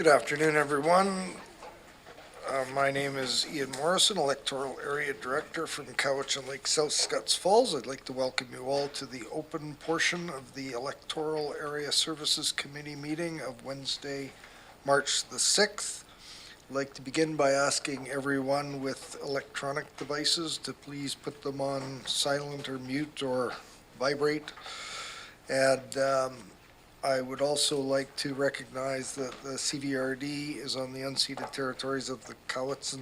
Good afternoon, everyone. My name is Ian Morrison, Electoral Area Director from Cowichan Lake South, Scotts Falls. I'd like to welcome you all to the open portion of the Electoral Area Services Committee meeting of Wednesday, March the 6th. I'd like to begin by asking everyone with electronic devices to please put them on silent or mute or vibrate. And I would also like to recognize that the CVRD is on the unceded territories of the Cowichan,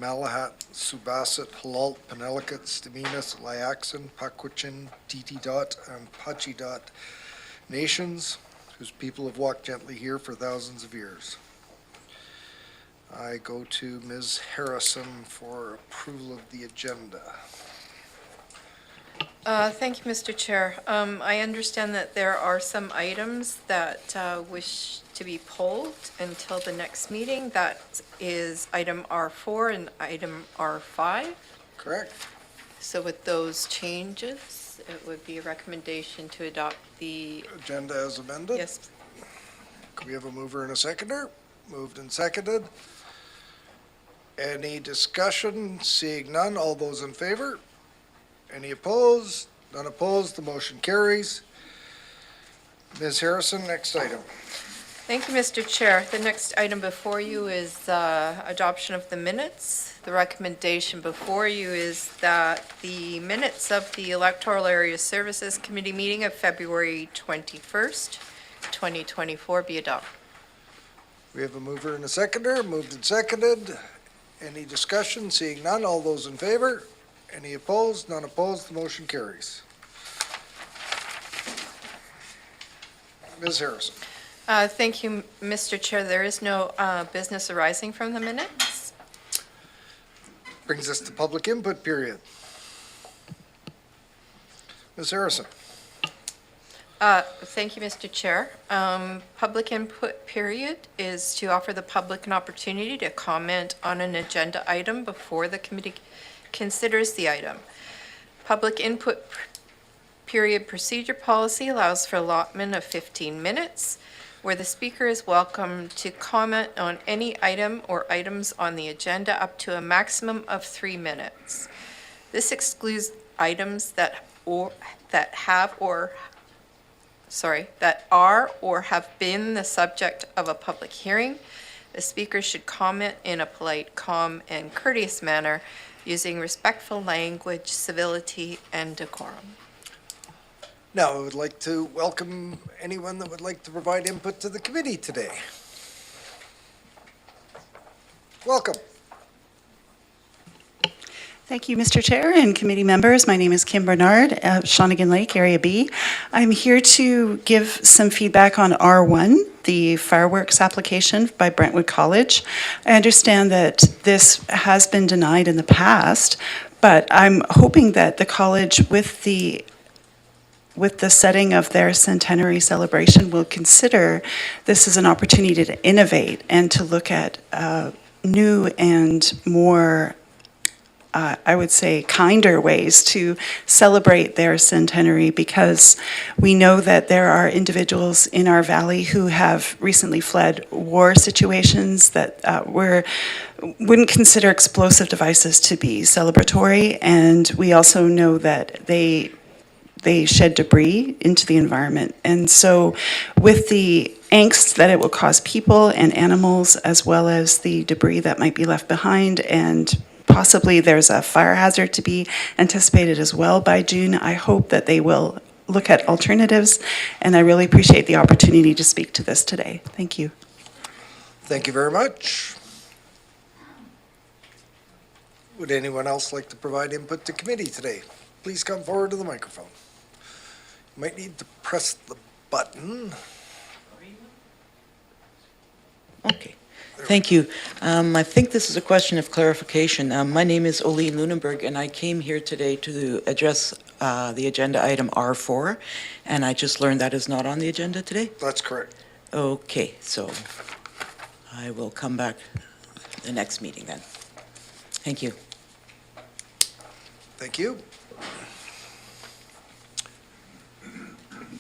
Malahat, Subasset, Halalt, Penelakut, Staminas, Liaxin, Pakwachin, Titi-Dot, and Pachi-Dot nations, whose people have walked gently here for thousands of years. I go to Ms. Harrison for approval of the agenda. Thank you, Mr. Chair. I understand that there are some items that wish to be pulled until the next meeting. That is item R4 and item R5. Correct. So with those changes, it would be a recommendation to adopt the Agenda as amended? Yes. Can we have a mover and a seconder? Moved and seconded. Any discussion? Seeing none, all those in favor? Any opposed? None opposed, the motion carries. Ms. Harrison, next item. Thank you, Mr. Chair. The next item before you is adoption of the minutes. The recommendation before you is that the minutes of the Electoral Area Services Committee meeting of February 21st, 2024 be adopted. We have a mover and a seconder, moved and seconded. Any discussion? Seeing none, all those in favor? Any opposed? None opposed, the motion carries. Ms. Harrison. Thank you, Mr. Chair. There is no business arising from the minutes. Brings us to public input period. Ms. Harrison. Thank you, Mr. Chair. Public input period is to offer the public an opportunity to comment on an agenda item before the committee considers the item. Public input period procedure policy allows for allotment of 15 minutes, where the speaker is welcome to comment on any item or items on the agenda up to a maximum of 3 minutes. This excludes items that are or have been the subject of a public hearing. The speaker should comment in a polite, calm, and courteous manner, using respectful language, civility, and decorum. Now, I would like to welcome anyone that would like to provide input to the committee today. Welcome. Thank you, Mr. Chair and committee members. My name is Kim Bernard, Shawnigan Lake, Area B. I'm here to give some feedback on R1, the fireworks application by Brentwood College. I understand that this has been denied in the past, but I'm hoping that the college, with the setting of their centenary celebration, will consider this as an opportunity to innovate and to look at new and more I would say, kinder ways to celebrate their centenary, because we know that there are individuals in our valley who have recently fled war situations that wouldn't consider explosive devices to be celebratory, and we also know that they shed debris into the environment. And so with the angst that it will cause people and animals, as well as the debris that might be left behind, and possibly there's a fire hazard to be anticipated as well by June, I hope that they will look at alternatives, and I really appreciate the opportunity to speak to this today. Thank you. Thank you very much. Would anyone else like to provide input to committee today? Please come forward to the microphone. You might need to press the button. Okay. Thank you. I think this is a question of clarification. My name is Oline Lunenberg, and I came here today to address the agenda item R4, and I just learned that is not on the agenda today? That's correct. Okay, so I will come back the next meeting then. Thank you. Thank you.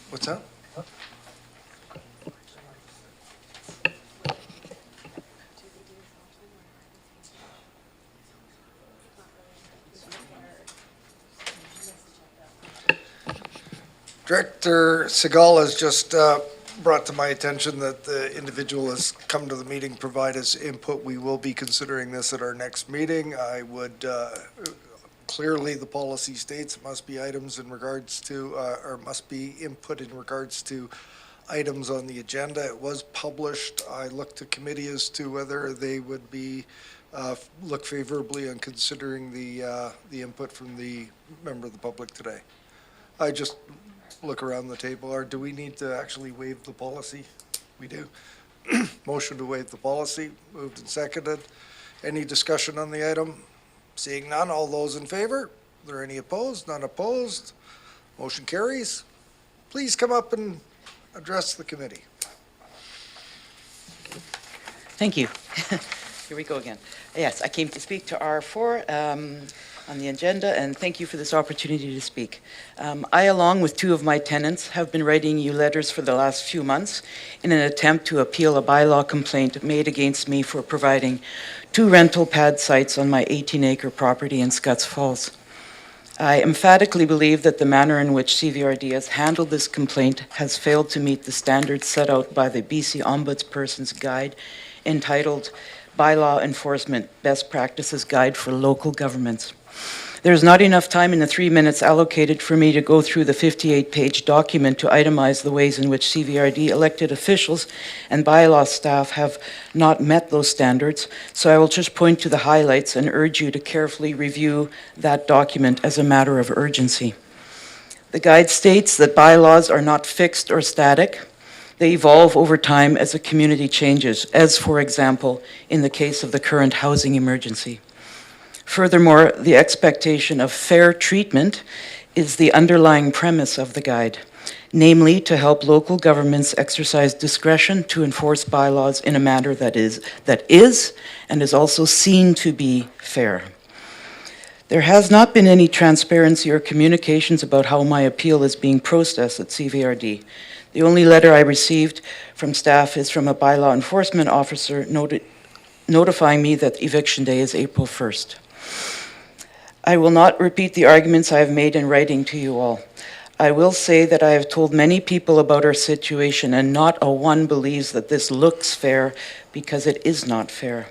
What's that? Director Segal has just brought to my attention that the individual has come to the meeting, provide us input. We will be considering this at our next meeting. I would, clearly, the policy states it must be items in regards to, or must be input in regards to items on the agenda. It was published. I looked to committee as to whether they would be, look favorably on considering the input from the member of the public today. I just look around the table, or do we need to actually waive the policy? We do. Motion to waive the policy, moved and seconded. Any discussion on the item? Seeing none, all those in favor? Are there any opposed? None opposed? Motion carries. Please come up and address the committee. Thank you. Here we go again. Yes, I came to speak to R4 on the agenda, and thank you for this opportunity to speak. I, along with two of my tenants, have been writing you letters for the last few months in an attempt to appeal a bylaw complaint made against me for providing 2 rental pad sites on my 18-acre property in Scotts Falls. I emphatically believe that the manner in which CVRD has handled this complaint has failed to meet the standards set out by the BC Ombudsperson's Guide entitled Bylaw Enforcement Best Practices Guide for Local Governments. There's not enough time in the 3 minutes allocated for me to go through the 58-page document to itemize the ways in which CVRD elected officials and bylaw staff have not met those standards, so I will just point to the highlights and urge you to carefully review that document as a matter of urgency. The guide states that bylaws are not fixed or static. They evolve over time as a community changes, as, for example, in the case of the current housing emergency. Furthermore, the expectation of fair treatment is the underlying premise of the guide, namely to help local governments exercise discretion to enforce bylaws in a manner that is and is also seen to be fair. There has not been any transparency or communications about how my appeal is being processed at CVRD. The only letter I received from staff is from a bylaw enforcement officer notifying me that eviction day is April 1st. I will not repeat the arguments I have made in writing to you all. I will say that I have told many people about our situation, and not a one believes that this looks fair, because it is not fair.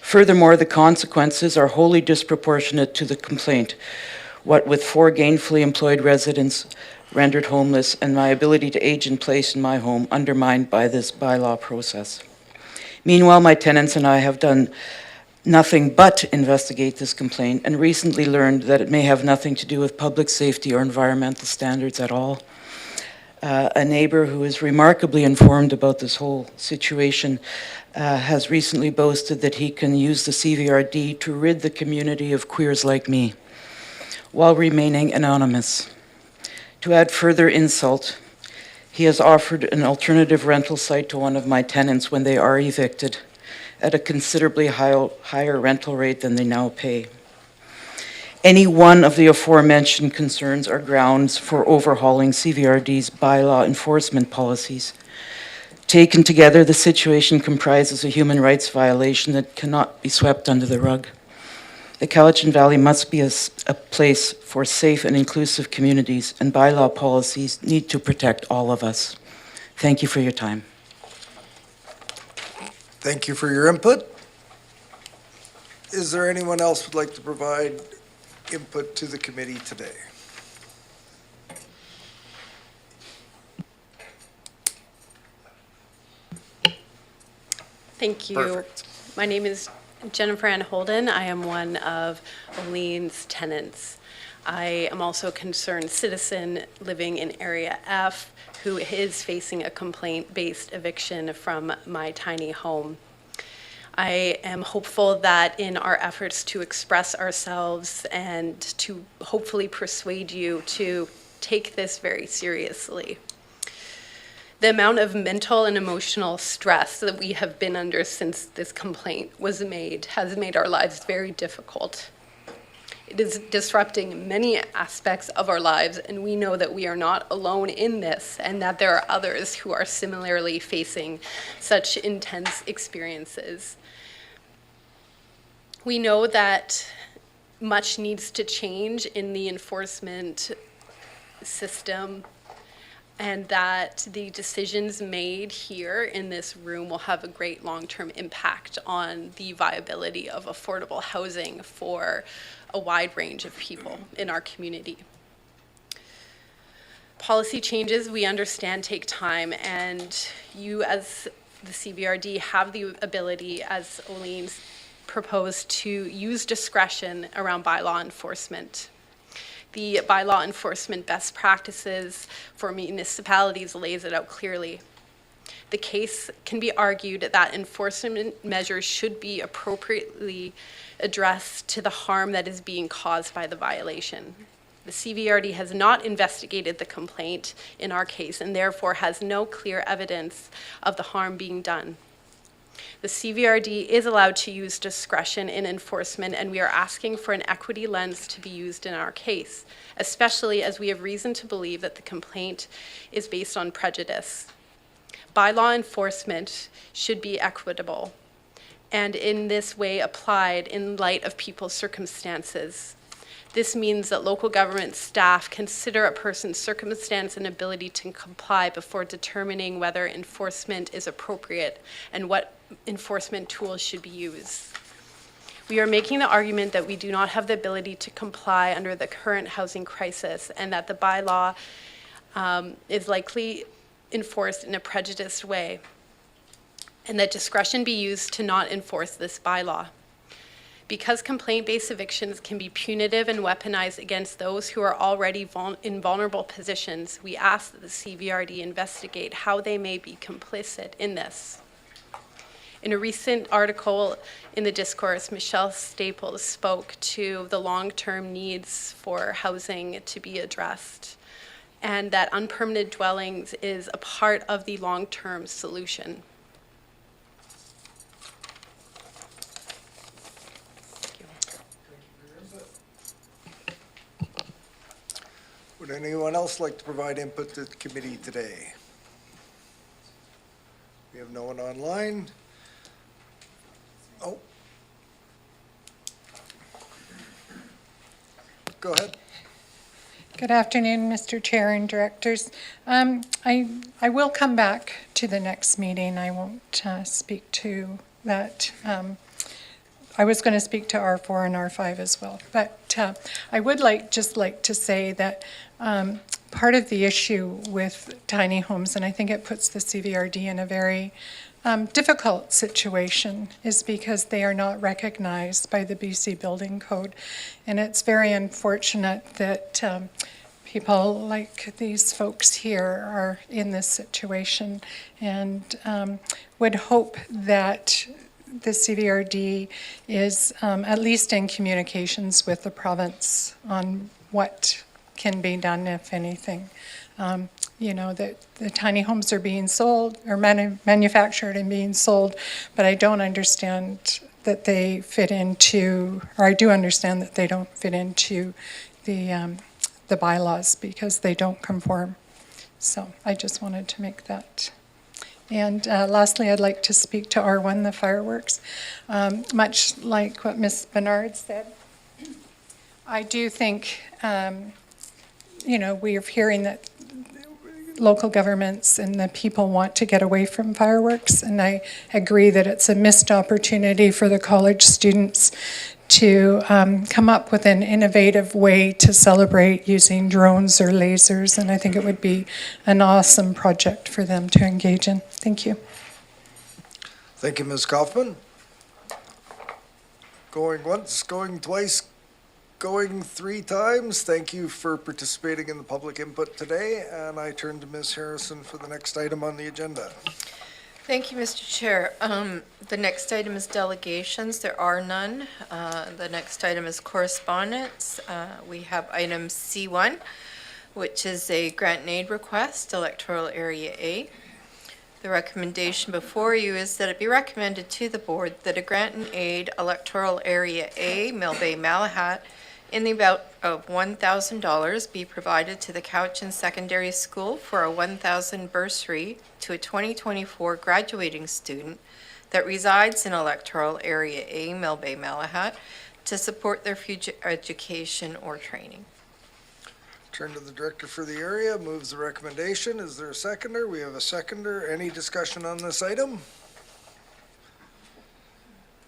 Furthermore, the consequences are wholly disproportionate to the complaint, what with 4 gainfully employed residents rendered homeless and my ability to age in place in my home undermined by this bylaw process. Meanwhile, my tenants and I have done nothing but investigate this complaint and recently learned that it may have nothing to do with public safety or environmental standards at all. A neighbor who is remarkably informed about this whole situation has recently boasted that he can use the CVRD to rid the community of queers like me while remaining anonymous. To add further insult, he has offered an alternative rental site to one of my tenants when they are evicted at a considerably higher rental rate than they now pay. Any one of the aforementioned concerns are grounds for overhauling CVRD's bylaw enforcement policies. Taken together, the situation comprises a human rights violation that cannot be swept under the rug. The Cowichan Valley must be a place for safe and inclusive communities, and bylaw policies need to protect all of us. Thank you for your time. Thank you for your input. Is there anyone else who'd like to provide input to the committee today? Thank you. Perfect. My name is Jennifer Ann Holden. I am one of Olene's tenants. I am also a concerned citizen living in Area F who is facing a complaint-based eviction from my tiny home. I am hopeful that in our efforts to express ourselves and to hopefully persuade you to take this very seriously. The amount of mental and emotional stress that we have been under since this complaint was made has made our lives very difficult. It is disrupting many aspects of our lives, and we know that we are not alone in this and that there are others who are similarly facing such intense experiences. We know that much needs to change in the enforcement system and that the decisions made here in this room will have a great long-term impact on the viability of affordable housing for a wide range of people in our community. Policy changes, we understand, take time, and you as the CVRD have the ability, as Olene's proposed, to use discretion around bylaw enforcement. The bylaw enforcement best practices for municipalities lays it out clearly. The case can be argued that enforcement measures should be appropriately addressed to the harm that is being caused by the violation. The CVRD has not investigated the complaint in our case and therefore has no clear evidence of the harm being done. The CVRD is allowed to use discretion in enforcement, and we are asking for an equity lens to be used in our case, especially as we have reason to believe that the complaint is based on prejudice. Bylaw enforcement should be equitable and in this way applied in light of people's circumstances. This means that local government staff consider a person's circumstance and ability to comply before determining whether enforcement is appropriate and what enforcement tools should be used. We are making the argument that we do not have the ability to comply under the current housing crisis and that the bylaw is likely enforced in a prejudiced way, and that discretion be used to not enforce this bylaw. Because complaint-based evictions can be punitive and weaponized against those who are already in vulnerable positions, we ask that the CVRD investigate how they may be complicit in this. In a recent article in the discourse, Michelle Staples spoke to the long-term needs for housing to be addressed, and that unpermitted dwellings is a part of the long-term solution. Would anyone else like to provide input to the committee today? We have no one online. Oh. Go ahead. Good afternoon, Mr. Chair and Directors. I will come back to the next meeting. I won't speak to that. I was going to speak to R4 and R5 as well, but I would just like to say that part of the issue with tiny homes, and I think it puts the CVRD in a very difficult situation, is because they are not recognized by the BC Building Code. And it's very unfortunate that people like these folks here are in this situation, and would hope that the CVRD is at least in communications with the province on what can be done, if anything. You know, that the tiny homes are being sold or manufactured and being sold, but I don't understand that they fit into, or I do understand that they don't fit into the bylaws because they don't conform. So I just wanted to make that. And lastly, I'd like to speak to R1, the fireworks. Much like what Ms. Bernard said, I do think, you know, we are hearing that local governments and the people want to get away from fireworks, and I agree that it's a missed opportunity for the college students to come up with an innovative way to celebrate using drones or lasers, and I think it would be an awesome project for them to engage in. Thank you. Thank you, Ms. Kaufman. Going once, going twice, going three times. Thank you for participating in the public input today, and I turn to Ms. Harrison for the next item on the agenda. Thank you, Mr. Chair. The next item is delegations. There are none. The next item is correspondence. We have item C1, which is a grant and aid request, Electoral Area A. The recommendation before you is that it be recommended to the board that a grant and aid Electoral Area A, Mill Bay Malahat, in the amount of $1,000 be provided to the Cowichan Secondary School for a 1,000 bursary to a 2024 graduating student that resides in Electoral Area A, Mill Bay Malahat, to support their future education or training. Turn to the director for the area, moves the recommendation. Is there a seconder? We have a seconder. Any discussion on this item?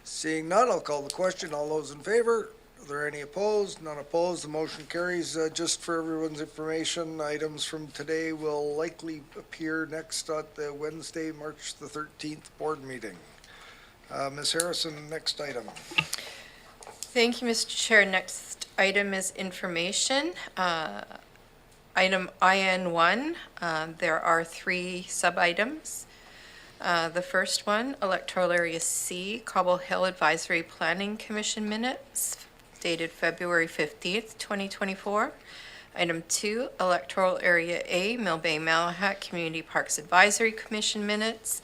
Seeing none, I'll call the question. All those in favor? Are there any opposed? None opposed. The motion carries. Just for everyone's information, items from today will likely appear next at the Wednesday, March the 13th board meeting. Ms. Harrison, next item. Thank you, Mr. Chair. Next item is information. Item IN1, there are 3 sub-items. The first one, Electoral Area C, Cobble Hill Advisory Planning Commission minutes dated February 15th, 2024. Item 2, Electoral Area A, Mill Bay Malahat Community Parks Advisory Commission minutes,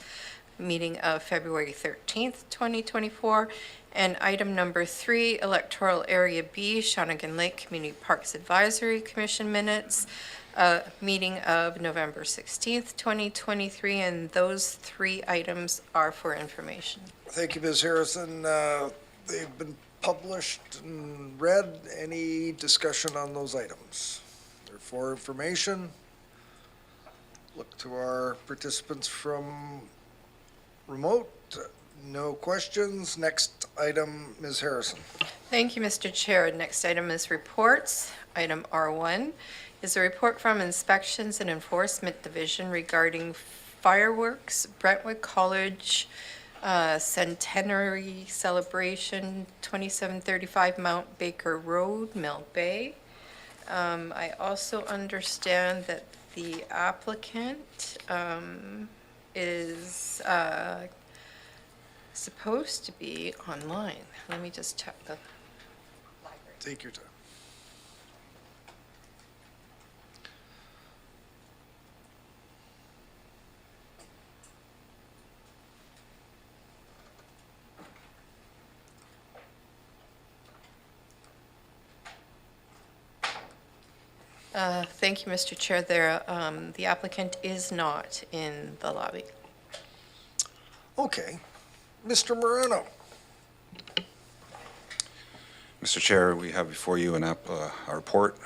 meeting of February 13th, 2024. And item number 3, Electoral Area B, Shawnigan Lake Community Parks Advisory Commission minutes, meeting of November 16th, 2023, and those 3 items are for information. Thank you, Ms. Harrison. They've been published and read. Any discussion on those items? They're for information. Look to our participants from remote. No questions. Next item, Ms. Harrison. Thank you, Mr. Chair. Next item is reports. Item R1 is a report from Inspections and Enforcement Division regarding fireworks, Brentwood College Centenary Celebration, 2735 Mount Baker Road, Mill Bay. I also understand that the applicant is supposed to be online. Let me just check the library. Take your time. Thank you, Mr. Chair. The applicant is not in the lobby. Okay. Mr. Moreno. Mr. Chair, we have before you a report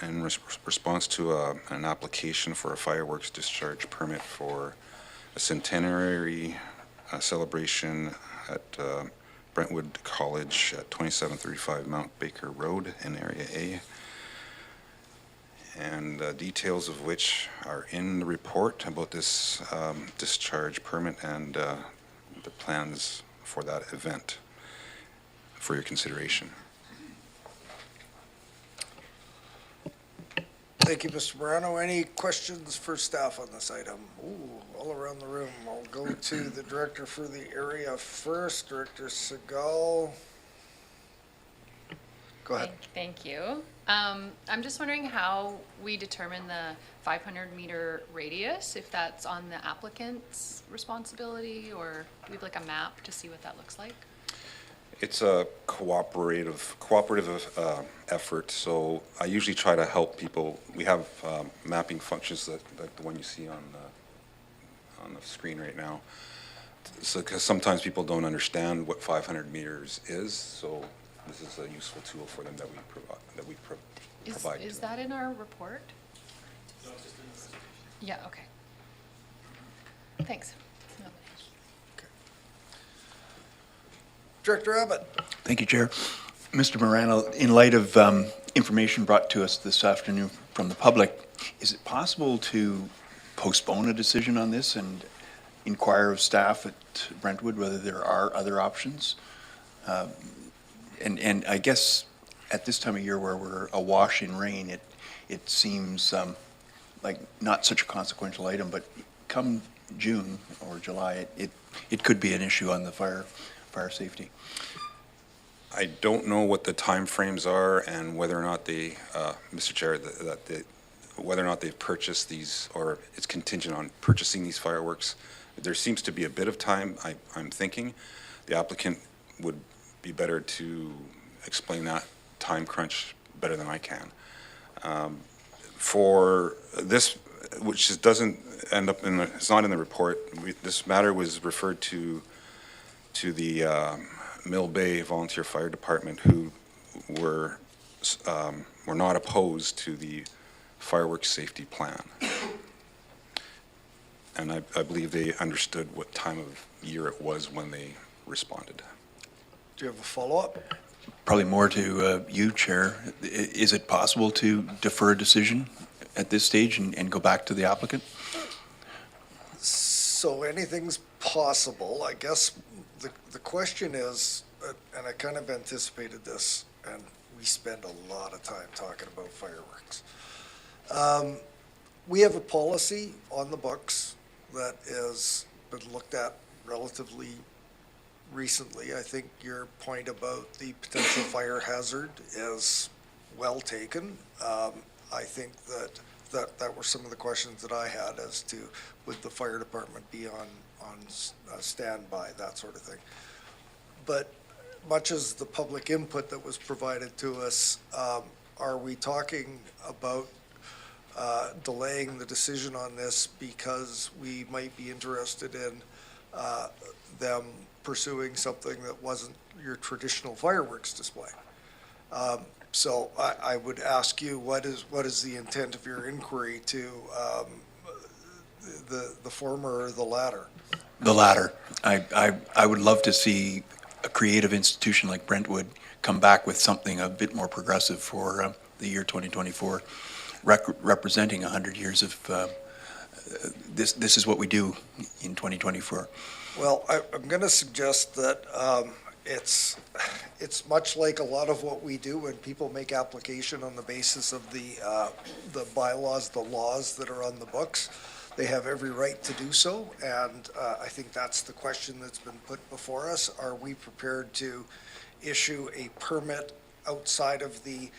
in response to an application for a fireworks discharge permit for a centenary celebration at Brentwood College at 2735 Mount Baker Road in Area A, and details of which are in the report about this discharge permit and the plans for that event for your consideration. Thank you, Mr. Morano. Any questions for staff on this item? Ooh, all around the room. I'll go to the director for the area first, Director Segal. Go ahead. Thank you. I'm just wondering how we determine the 500-meter radius, if that's on the applicant's responsibility, or we have like a map to see what that looks like? It's a cooperative effort, so I usually try to help people. We have mapping functions like the one you see on the screen right now. So, because sometimes people don't understand what 500 meters is, so this is a useful tool for them that we provide. Is that in our report? No, it's just in the presentation. Yeah, okay. Thanks. No. Director Abbott. Thank you, Chair. Mr. Morano, in light of information brought to us this afternoon from the public, is it possible to postpone a decision on this and inquire of staff at Brentwood whether there are other options? And I guess at this time of year where we're awash in rain, it seems like not such a consequential item, but come June or July, it could be an issue on the fire safety. I don't know what the timeframes are and whether or not they, Mr. Chair, whether or not they've purchased these, or it's contingent on purchasing these fireworks. There seems to be a bit of time. I'm thinking the applicant would be better to explain that time crunch better than I can. For this, which doesn't end up it's not in the report. This matter was referred to the Mill Bay Volunteer Fire Department, who were not opposed to the fireworks safety plan. And I believe they understood what time of year it was when they responded. Do you have a follow-up? Probably more to you, Chair. Is it possible to defer a decision at this stage and go back to the applicant? So anything's possible. I guess the question is, and I kind of anticipated this, and we spend a lot of time talking about fireworks. We have a policy on the books that has been looked at relatively recently. I think your point about the potential fire hazard is well taken. I think that were some of the questions that I had as to would the fire department be on standby, that sort of thing. But much as the public input that was provided to us, are we talking about delaying the decision on this because we might be interested in them pursuing something that wasn't your traditional fireworks display? So I would ask you, what is the intent of your inquiry to the former or the latter? The latter. I would love to see a creative institution like Brentwood come back with something a bit more progressive for the year 2024, representing 100 years of this is what we do in 2024. Well, I'm going to suggest that it's much like a lot of what we do when people make application on the basis of the bylaws, the laws that are on the books. They have every right to do so, and I think that's the question that's been put before us. Are we prepared to issue a permit outside of the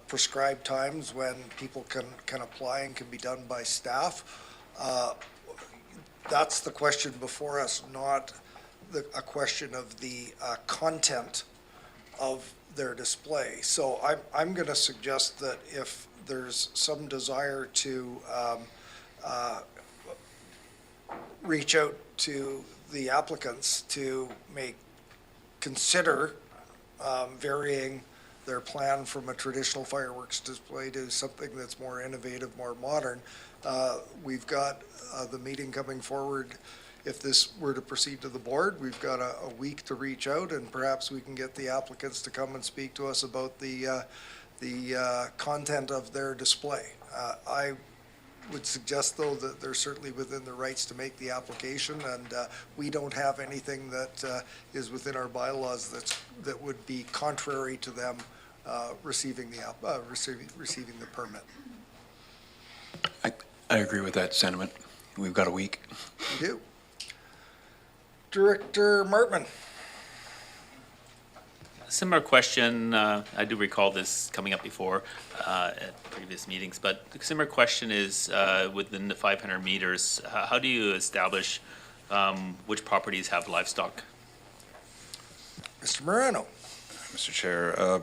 prescribed times when people can apply and can be done by staff? That's the question before us, not a question of the content of their display. So I'm going to suggest that if there's some desire to reach out to the applicants to consider varying their plan from a traditional fireworks display to something that's more innovative, more modern. We've got the meeting coming forward. If this were to proceed to the board, we've got a week to reach out, and perhaps we can get the applicants to come and speak to us about the content of their display. I would suggest, though, that they're certainly within their rights to make the application, and we don't have anything that is within our bylaws that would be contrary to them receiving the permit. I agree with that sentiment. We've got a week. We do. Director Martman. Similar question, I do recall this coming up before at previous meetings, but the similar question is within the 500 meters, how do you establish which properties have livestock? Mr. Morano. Mr. Chair,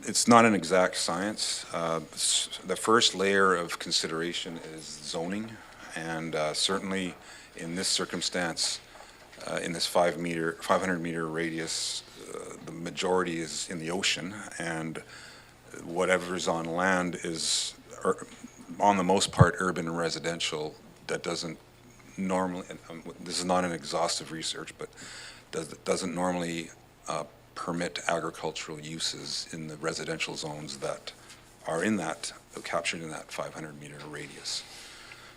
it's not an exact science. The first layer of consideration is zoning, and certainly in this circumstance, in this 500-meter radius, the majority is in the ocean, and whatever's on land is, on the most part, urban and residential. That doesn't normally, this is not an exhaustive research, but doesn't normally permit agricultural uses in the residential zones that are captured in that 500-meter radius.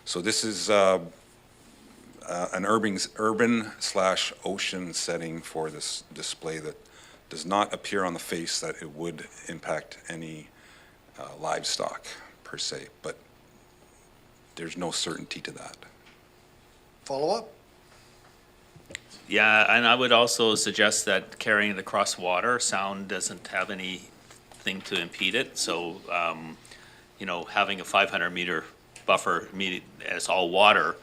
So this is an urban/ocean setting for this display that does not appear on the face that it would impact any livestock per se, but there's no certainty to that. Follow up? Yeah, and I would also suggest that carrying it across water, sound doesn't have anything to impede it. So, having a 500-meter buffer, it's all water,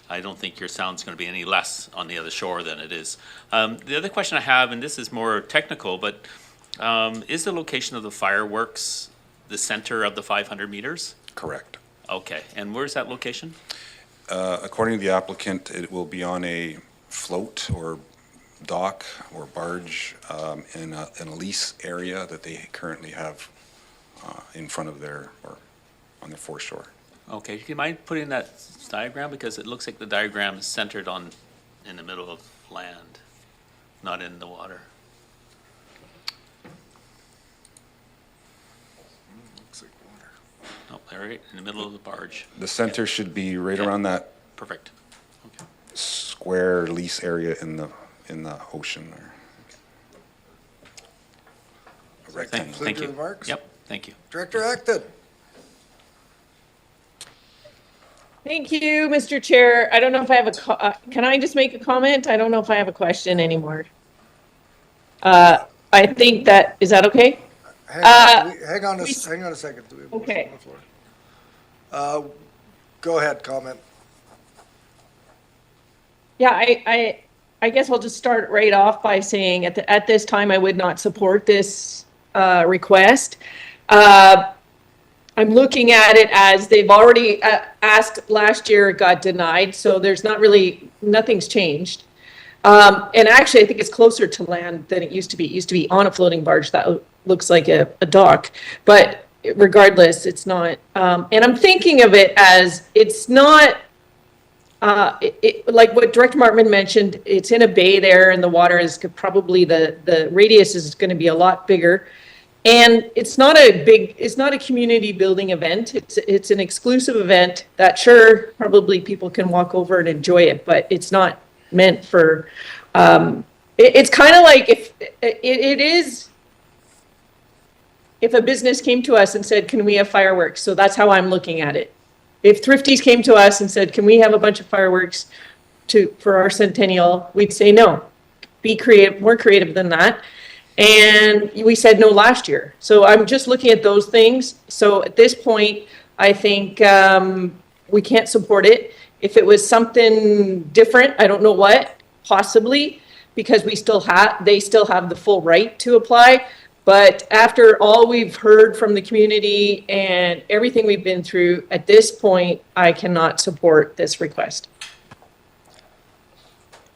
I don't think your sound's going to be any less on the other shore than it is. The other question I have, and this is more technical, but is the location of the fireworks the center of the 500 meters? Correct. Okay, and where's that location? According to the applicant, it will be on a float or dock or barge in a lease area that they currently have in front of their, or on the foreshore. Okay, do you mind putting that diagram, because it looks like the diagram is centered in the middle of land, not in the water. Looks like water. Oh, there, right, in the middle of the barge. The center should be right around that Perfect. Okay. square lease area in the ocean there. A rectangle. Conclude Thank your you. remarks? Yep, thank you. Director Acton? Thank you, Mr. Chair. I don't know if I have can I just make a comment? I don't know if I have a question anymore. I think is that okay? Hang on, we- hang on a second. Do we have a motion Okay. on the floor? Go ahead, comment. Yeah, I guess I'll just start right off by saying at this time, I would not support this request. I'm looking at it as they've already asked last year, got denied, so there's nothing's changed. And actually, I think it's closer to land than it used to be. It used to be on a floating barge that looks like a dock, but regardless, it's not. And I'm thinking of it as it's not. Like what Director Martman mentioned, it's in a bay there, and the water is probably the radius is going to be a lot bigger. And it's not a community building event. It's an exclusive event that sure, probably people can walk over and enjoy it, but it's not meant for, it's kind of like if a business came to us and said, can we have fireworks? So that's how I'm looking at it. If Thrifties came to us and said, can we have a bunch of fireworks for our centennial, we'd say no. Be creative, more creative than that. And we said no last year. So I'm just looking at those things. So at this point, I think we can't support it. If it was something different, I don't know what, possibly, because they still have the full right to apply. But after all we've heard from the community and everything we've been through, at this point, I cannot support this request.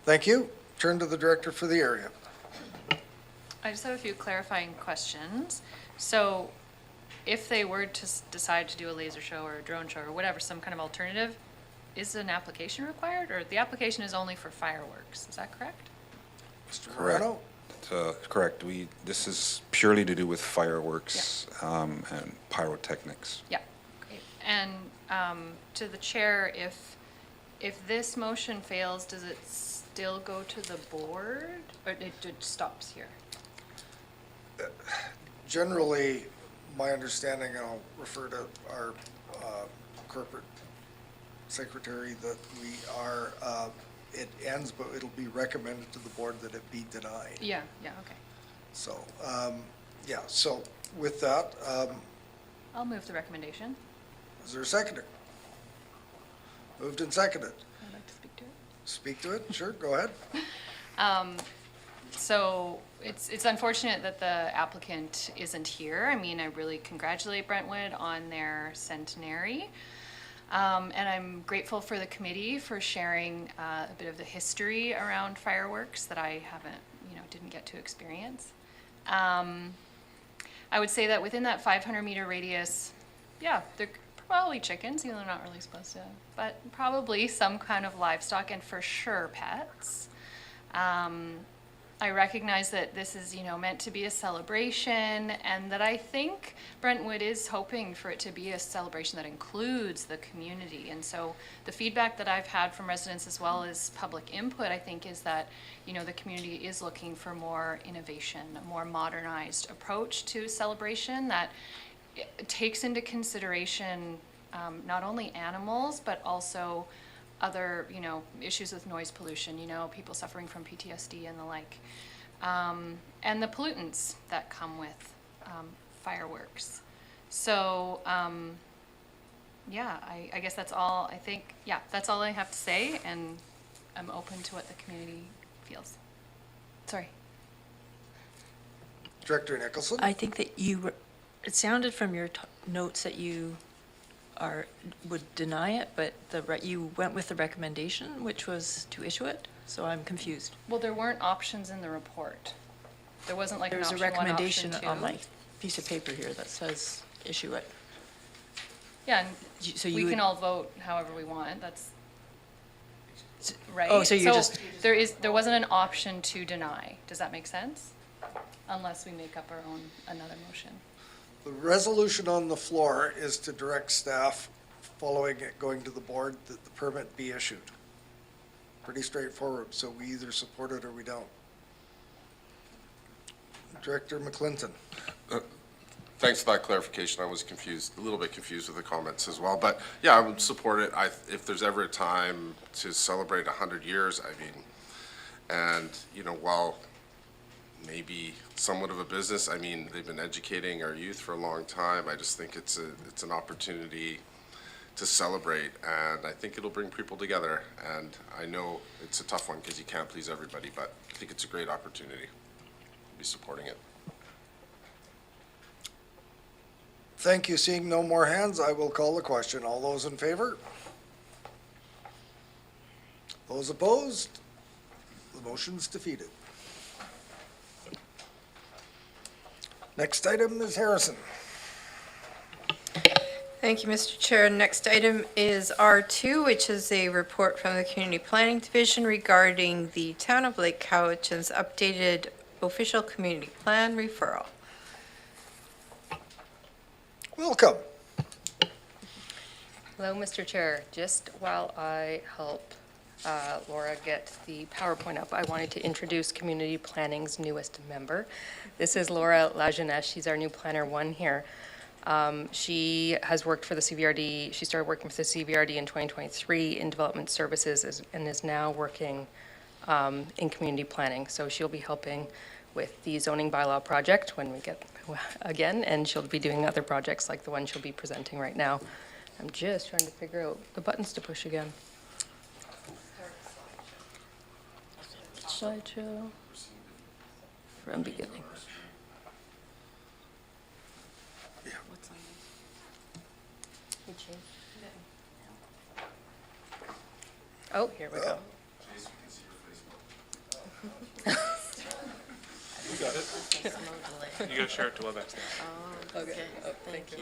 Thank you. Turn to the director for the area. I just have a few clarifying questions. So if they were to decide to do a laser show or a drone show or whatever, some kind of alternative, is an application required, or the application is only for fireworks? Is that correct? Mr. Correct. Moreno? Correct. This is purely to do with fireworks and pyrotechnics. Yeah, great. And to the chair, if this motion fails, does it still go to the board, or it stops here? Generally, my understanding, and I'll refer to our corporate secretary, that it ends, but it'll be recommended to the board that it be denied. Yeah, okay. So, so with that, I'll move the recommendation. is there a seconder? Moved and seconded. I'd like to speak to it. Speak to it, sure, go ahead. So it's unfortunate that the applicant isn't here. I mean, I really congratulate Brentwood on their centenary. And I'm grateful for the committee for sharing a bit of the history around fireworks that I didn't get to experience. I would say that within that 500-meter radius, yeah, they're probably chickens, even though they're not really supposed to, but probably some kind of livestock, and for sure pets. I recognize that this is, meant to be a celebration, and that I think Brentwood is hoping for it to be a celebration that includes the community. And so the feedback that I've had from residents as well as public input, I think, is that, the community is looking for more innovation, a more modernized approach to celebration that takes into consideration not only animals, but also other, issues with noise pollution, people suffering from PTSD and the like, and the pollutants that come with fireworks. So, I guess that's all I think. Yeah, that's all I have to say, and I'm open to what the community feels. Sorry. Director Nicholson? I think that it sounded from your notes that you would deny it, but you went with the recommendation, which was to issue it, so I'm confused. Well, there weren't options in the report. There wasn't like an There's option a 1, recommendation option 2. on my piece of paper here that says issue it. Yeah, and So we you can would, all vote however we want, that's, right? oh, so you're just, There wasn't an option to deny, does that make sense? Unless we make up our own, another motion. The resolution on the floor is to direct staff, following it going to the board, that the permit be issued. Pretty straightforward, so we either support it or we don't. Director McClinton. Thanks for that clarification. I was confused, a little bit confused with the comments as well. But yeah, I would support it. If there's ever a time to celebrate 100 years, I mean, and, you know, while maybe somewhat of a business, I mean, they've been educating our youth for a long time. I just think it's an opportunity to celebrate, and I think it'll bring people together. And I know it's a tough one because you can't please everybody, but I think it's a great opportunity. I'll be supporting it. Thank you. Seeing no more hands, I will call the question. All those in favor? Those opposed? The motion's defeated. Next item is Harrison. Thank you, Mr. Chair. Next item is R2, which is a report from the Community Planning Division regarding the Town of Lake Cowichan's updated official community plan referral. Welcome. Hello, Mr. Chair. Just while I help Laura get the PowerPoint up, I wanted to introduce Community Planning's newest member. This is Laura Lajeunesse. She's our new Planner 1 here. She has worked for the CVRD. She started working for the CVRD in 2023 in development services and is now working in community planning. So she'll be helping with the zoning bylaw project when we get again, and she'll be doing other projects like the one she'll be presenting right now. I'm just trying to figure out the buttons to push again. Slideshow from beginning. Oh, here we go. You got it. You gotta share it to WebEx now. Okay. Oh, thank you.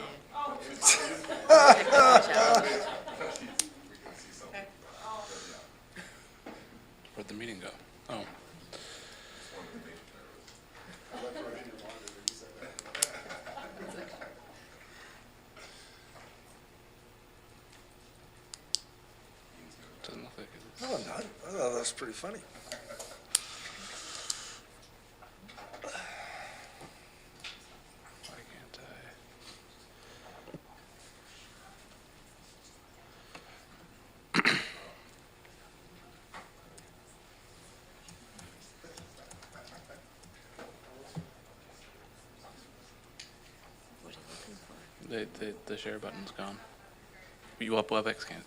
Where'd the meeting go? Oh. Doesn't look like it is. Oh, not, I thought that was pretty funny. Why can't I? The share button's gone. You up WebEx can't.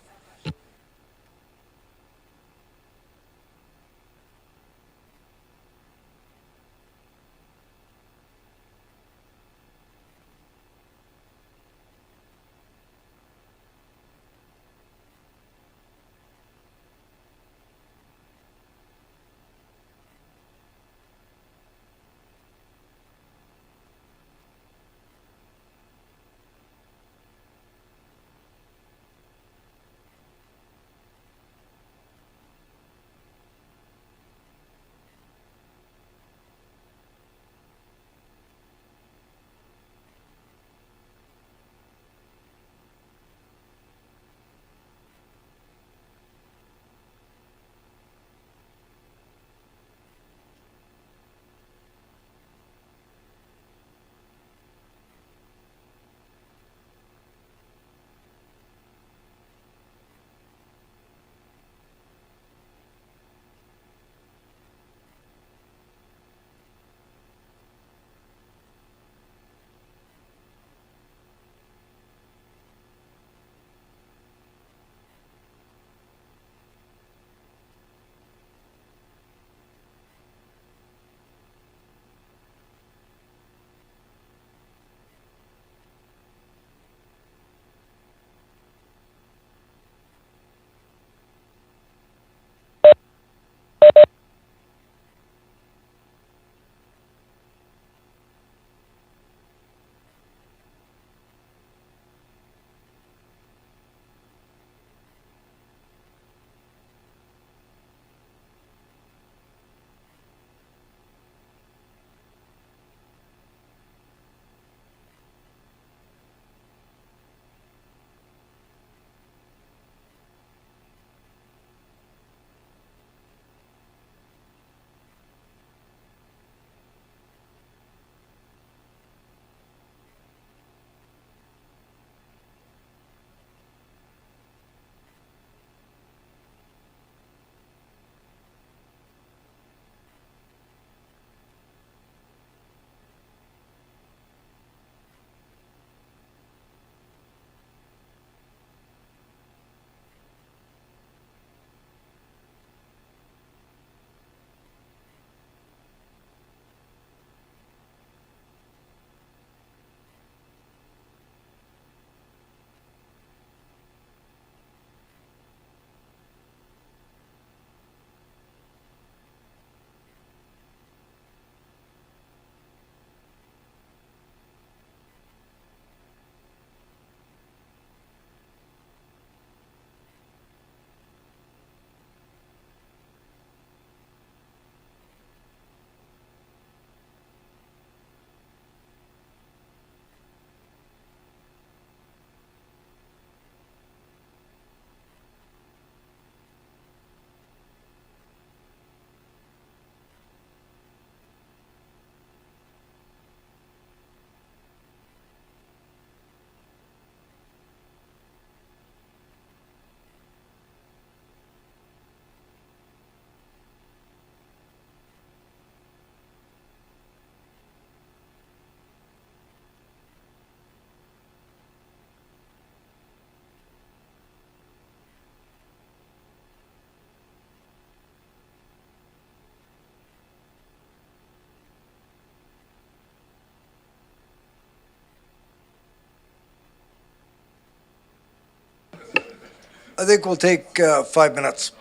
I think we'll take 5 minutes.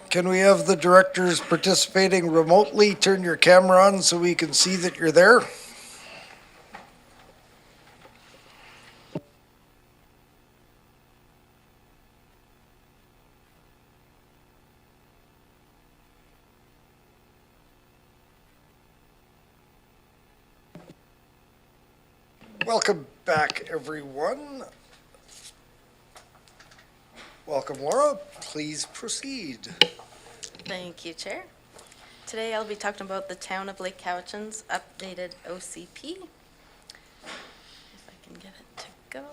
Can we have the directors participating remotely turn your camera on so we can see that you're there? Welcome back, everyone. Welcome, Laura. Please proceed. Thank you, Chair. Today I'll be talking about the Town of Lake Cowichan's updated OCP. If I can get it to go.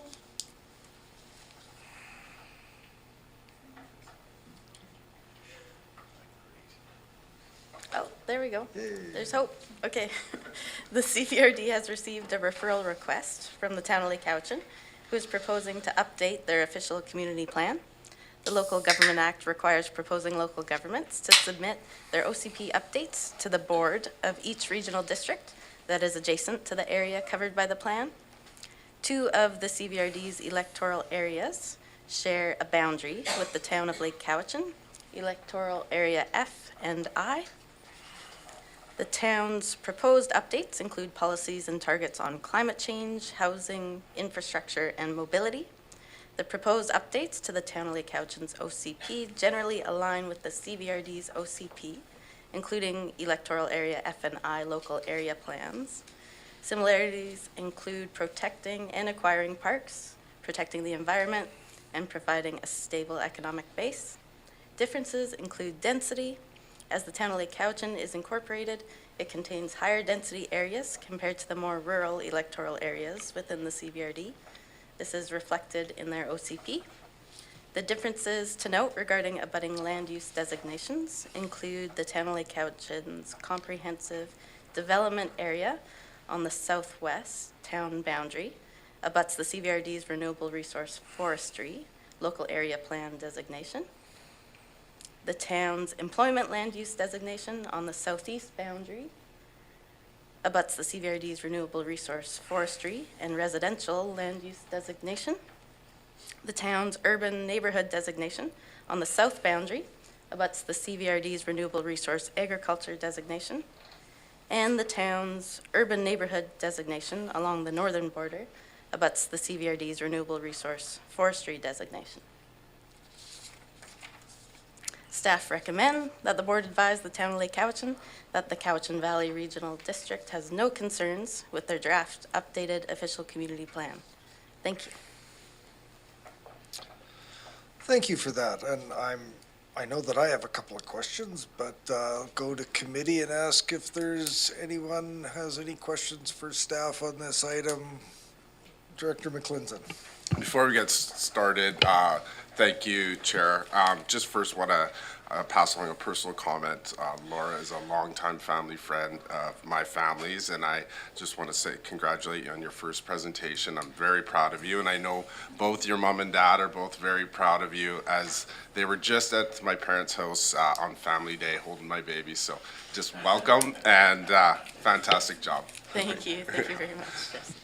Oh, there we go. There's hope. Okay. The CVRD has received a referral request from the Town of Lake Cowichan, who is proposing to update their official community plan. The Local Government Act requires proposing local governments to submit their OCP updates to the board of each regional district that is adjacent to the area covered by the plan. 2 of the CVRD's electoral areas share a boundary with the Town of Lake Cowichan, electoral area F and I. The town's proposed updates include policies and targets on climate change, housing, infrastructure, and mobility. The proposed updates to the Town of Lake Cowichan's OCP generally align with the CVRD's OCP, including electoral area F and I local area plans. Similarities include protecting and acquiring parks, protecting the environment, and providing a stable economic base. Differences include density. As the Town of Lake Cowichan is incorporated, it contains higher density areas compared to the more rural electoral areas within the CVRD. This is reflected in their OCP. The differences to note regarding abutting land use designations include the Town of Lake Cowichan's comprehensive development area on the southwest town boundary abuts the CVRD's renewable resource forestry local area plan designation. The town's employment land use designation on the southeast boundary abuts the CVRD's renewable resource forestry and residential land use designation. The town's urban neighborhood designation on the south boundary abuts the CVRD's renewable resource agriculture designation. And the town's urban neighborhood designation along the northern border abuts the CVRD's renewable resource forestry designation. Staff recommend that the board advise the Town of Lake Cowichan that the Cowichan Valley Regional District has no concerns with their draft updated official community plan. Thank you. Thank you for that. And I know that I have a couple of questions, but I'll go to committee and ask if there's anyone has any questions for staff on this item. Director McClinton. Before we get started, thank you, Chair. Just first want to pass along a personal comment. Laura is a longtime family friend of my family's, and I just want to say congratulate you on your first presentation. I'm very proud of you, and I know both your mom and dad are both very proud of you, as they were just at my parents' house on Family Day holding my baby. So just welcome and fantastic job. Thank you. Thank you very much. Yes.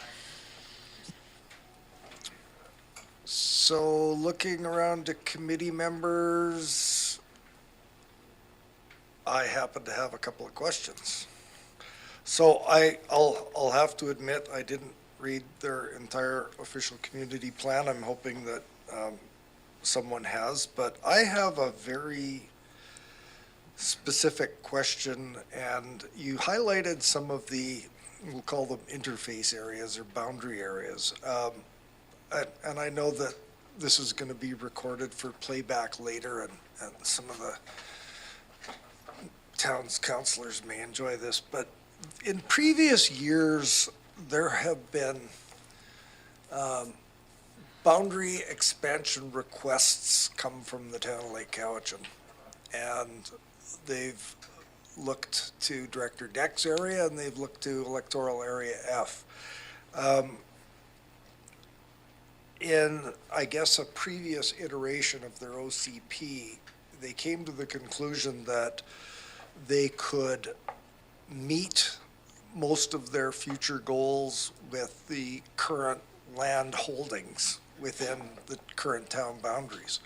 So looking around to committee members, I happen to have a couple of questions. So I'll have to admit, I didn't read their entire official community plan. I'm hoping that someone has, but I have a very specific question, and you highlighted some of the, we'll call them interface areas or boundary areas. And I know that this is going to be recorded for playback later, and some of the town's councilors may enjoy this, but in previous years, there have been boundary expansion requests come from the Town of Lake Cowichan, and they've looked to Director Deck's area, and they've looked to electoral area F. in, I guess, a previous iteration of their OCP, they came to the conclusion that they could meet most of their future goals with the current land holdings within the current town boundaries.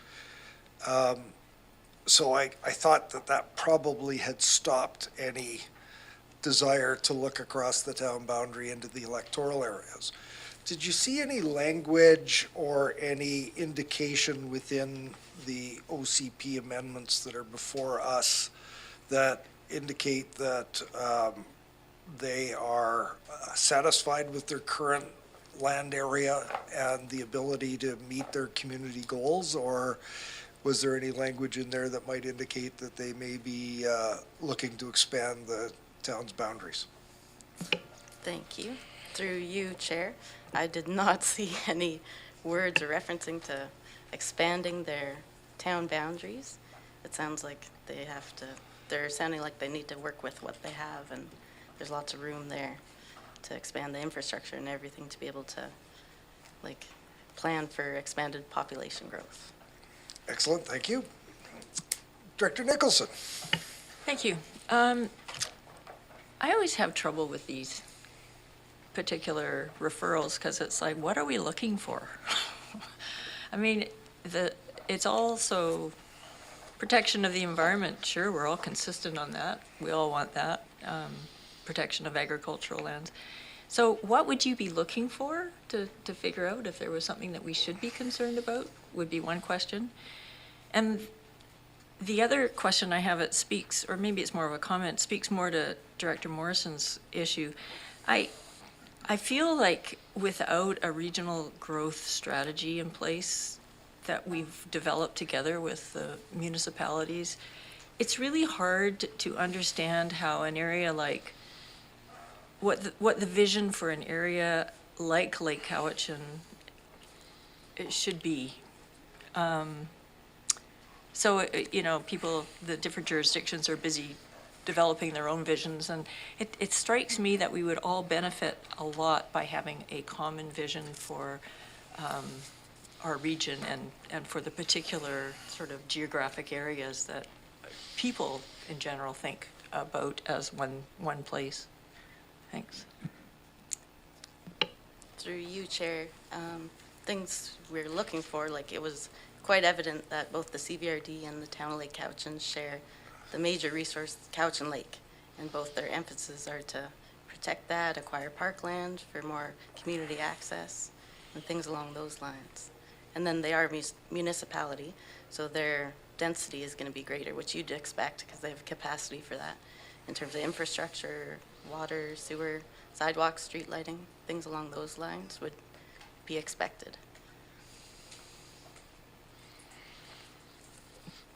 So I thought that that probably had stopped any desire to look across the town boundary into the electoral areas. Did you see any language or any indication within the OCP amendments that are before us that indicate that they are satisfied with their current land area and the ability to meet their community goals? Or was there any language in there that might indicate that they may be looking to expand the town's boundaries? Thank you. Through you, Chair, I did not see any words or referencing to expanding their town boundaries. It sounds like they have to, they're sounding like they need to work with what they have, and there's lots of room there to expand the infrastructure and everything to be able to, like, plan for expanded population growth. Excellent, thank you. Director Nicholson. Thank you. I always have trouble with these particular referrals because it's like, what are we looking for? I mean, it's also protection of the environment. Sure, we're all consistent on that. We all want that, protection of agricultural lands. So what would you be looking for to figure out if there was something that we should be concerned about, would be one question. And the other question I have, it speaks, or maybe it's more of a comment, speaks more to Director Morrison's issue. I feel like without a regional growth strategy in place that we've developed together with the municipalities, it's really hard to understand how an area like, what the vision for an area like Lake Cowichan it should be. So, you know, people, the different jurisdictions are busy developing their own visions, and it strikes me that we would all benefit a lot by having a common vision for our region and for the particular sort of geographic areas that people in general think about as one place. Thanks. Through you, Chair, things we're looking for, like, it was quite evident that both the CVRD and the town of Lake Cowichan share the major resource, Cowichan Lake, and both their emphases are to protect that, acquire parkland for more community access, and things along those lines. And then they are a municipality, so their density is going to be greater, which you'd expect because they have capacity for that in terms of infrastructure, water, sewer, sidewalks, street lighting, things along those lines would be expected.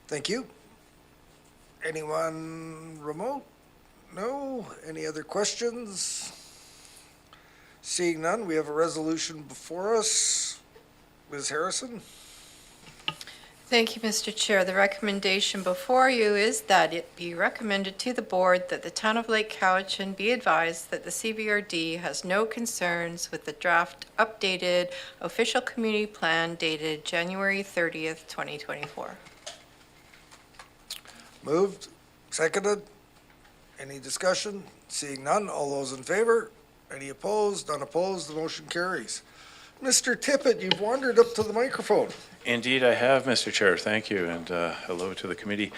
Thank you. Anyone remote? No? Any other questions? Seeing none, we have a resolution before us. Ms. Harrison? Thank you, Mr. Chair. The recommendation before you is that it be recommended to the board that the town of Lake Cowichan be advised that the CVRD has no concerns with the draft updated official community plan dated January 30th, 2024. Moved, seconded. Any discussion? Seeing none, all those in favor? Any opposed? Unopposed, the motion carries. Mr. Tippett, you've wandered up to the microphone. Indeed, I have, Mr. Chair. Thank you, and hello to the committee.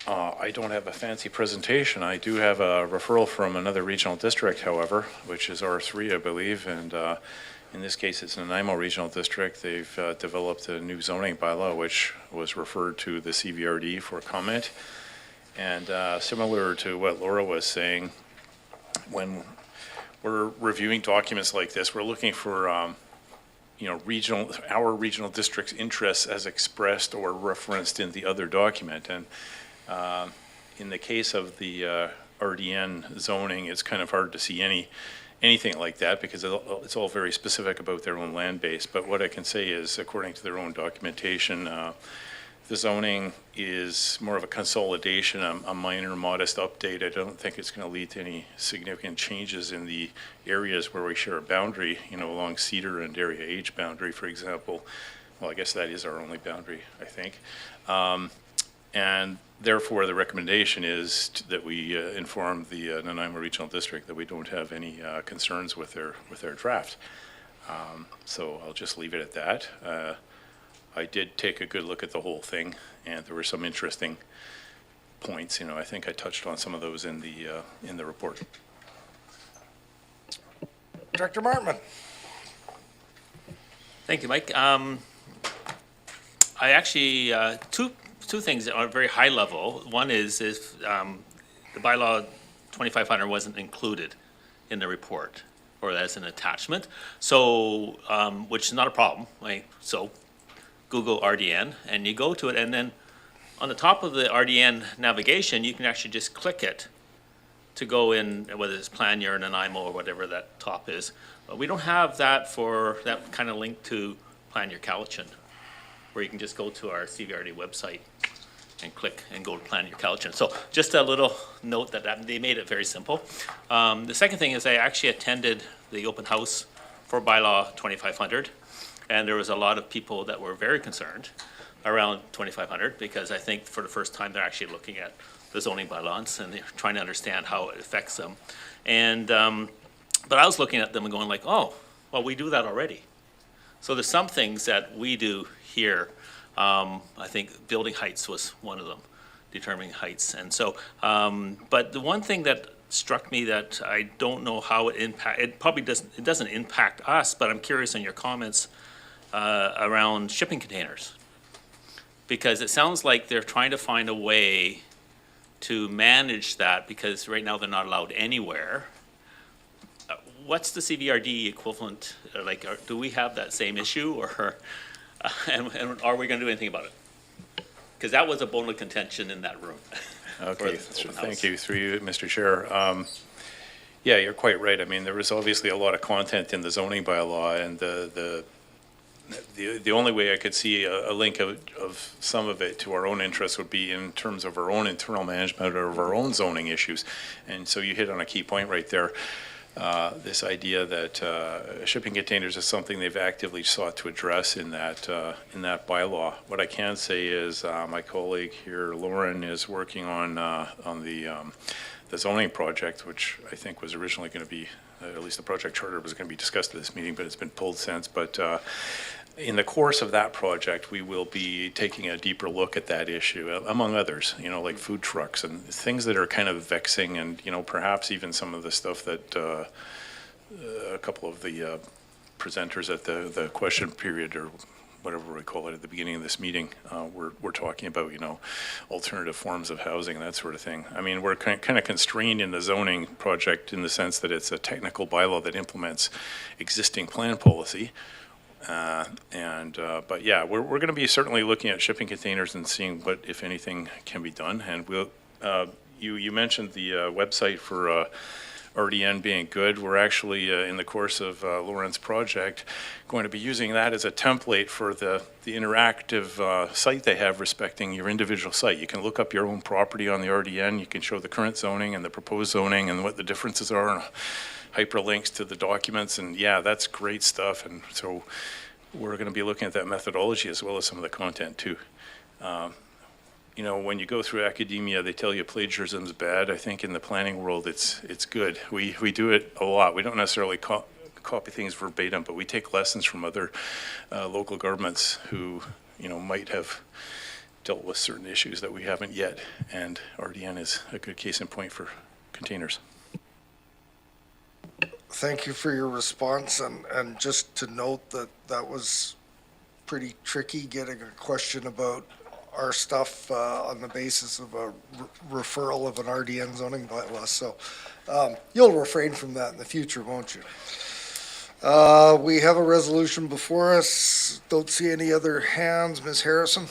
I don't have a fancy presentation. I do have a referral from another regional district, however, which is R3, I believe, and in this case, it's Nanaimo Regional District. They've developed a new zoning bylaw, which was referred to the CVRD for comment. And similar to what Laura was saying, when we're reviewing documents like this, we're looking for you know, our regional district's interests as expressed or referenced in the other document. And in the case of the RDN zoning, it's kind of hard to see anything like that because it's all very specific about their own land base. But what I can say is, according to their own documentation, the zoning is more of a consolidation, a minor modest update. I don't think it's going to lead to any significant changes in the areas where we share a boundary, along Cedar and Area H boundary, for example. Well, I guess that is our only boundary, I think. And therefore, the recommendation is that we inform the Nanaimo Regional District that we don't have any concerns with their draft. So I'll just leave it at that. I did take a good look at the whole thing, and there were some interesting points. I think I touched on some of those in the report. Director Martman. Thank you, Mike. I actually, two things that are very high level. One is if the bylaw 2500 wasn't included in the report or as an attachment, so which is not a problem. So Google RDN and you go to it, and then on the top of the RDN navigation, you can actually just click it to go in, whether it's Plan Your Nanaimo or whatever that top is. But we don't have that for that kind of link to Plan Your Cowichan, where you can just go to our CVRD website and click and go to Plan Your Cowichan. So just a little note that they made it very simple. The second thing is I actually attended the open house for bylaw 2500, and there was a lot of people that were very concerned around 2500 because I think for the first time they're actually looking at the zoning bylaws and they're trying to understand how it affects them. And but I was looking at them and going like, oh, well, we do that already. So there's some things that we do here. I think building heights was one of them, determining heights. And so, but the one thing that struck me that I don't know how it probably doesn't impact us, but I'm curious on your comments around shipping containers. Because it sounds like they're trying to find a way to manage that because right now they're not allowed anywhere. What's the CVRD equivalent? Do we have that same issue, or and are we going to do anything about it? Because that was a bone of contention in that room. Okay, thank you. Through you, Mr. Chair. Yeah, you're quite right. I mean, there was obviously a lot of content in the zoning bylaw, and the only way I could see a link of some of it to our own interests would be in terms of our own internal management of our own zoning issues. And so you hit on a key point right there. This idea that shipping containers is something they've actively sought to address in that bylaw. What I can say is my colleague here, Lauren, is working on the zoning project, which I think was originally going to be, at least the project charter was going to be discussed at this meeting, but it's been pulled since. But in the course of that project, we will be taking a deeper look at that issue, among others, like food trucks and things that are kind of vexing, and, perhaps even some of the stuff that a couple of the presenters at the question period or whatever we call it at the beginning of this meeting, we're talking about, alternative forms of housing, that sort of thing. I mean, we're kind of constrained in the zoning project in the sense that it's a technical bylaw that implements existing plan policy. But yeah, we're going to be certainly looking at shipping containers and seeing what, if anything, can be done. And we'll, you mentioned the website for RDN being good. We're actually, in the course of Lauren's project, going to be using that as a template for the interactive site they have respecting your individual site. You can look up your own property on the RDN. You can show the current zoning and the proposed zoning and what the differences are, and hyperlinks to the documents. And yeah, that's great stuff. And so we're going to be looking at that methodology as well as some of the content too. When you go through academia, they tell you plagiarism is bad. I think in the planning world, it's good. We do it a lot. We don't necessarily copy things verbatim, but we take lessons from other local governments who, might have dealt with certain issues that we haven't yet. And RDN is a good case in point for containers. Thank you for your response, and just to note that was pretty tricky getting a question about our stuff on the basis of a referral of an RDN zoning bylaw. So you'll refrain from that in the future, won't you? We have a resolution before us. Don't see any other hands. Ms. Harrison?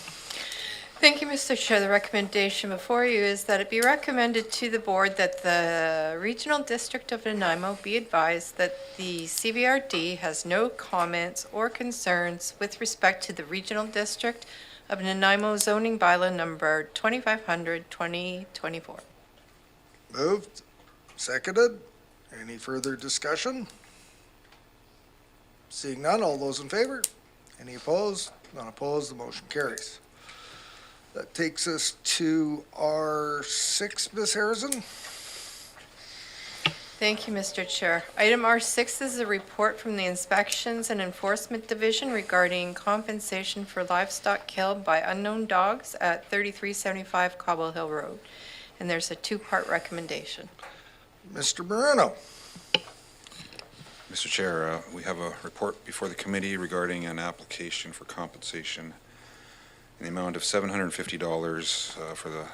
Thank you, Mr. Chair. The recommendation before you is that it be recommended to the board that the Regional District of Nanaimo be advised that the CVRD has no comments or concerns with respect to the Regional District of Nanaimo zoning bylaw number 2500-2024. Moved, seconded. Any further discussion? Seeing none, all those in favor? Any opposed? None opposed, the motion carries. That takes us to R6, Ms. Harrison. Thank you, Mr. Chair. Item R6 is a report from the Inspections and Enforcement Division regarding compensation for livestock killed by unknown dogs at 3375 Cobble Hill Road. And there's a two-part recommendation. Mr. Moreno. Mr. Chair, we have a report before the committee regarding an application for compensation in the amount of $750 for the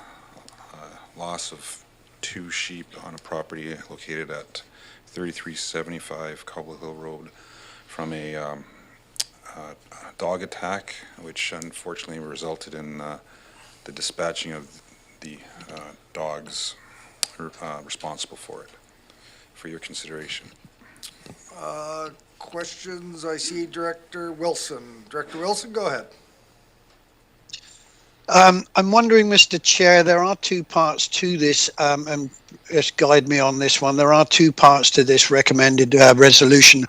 loss of 2 sheep on a property located at 3375 Cobble Hill Road from a dog attack, which unfortunately resulted in the dispatching of the dogs responsible for it, for your consideration. Questions? I see Director Wilson. Director Wilson, go ahead. I'm wondering, Mr. Chair, there are two parts to this, and just guide me on this one. There are two parts to this recommended resolution.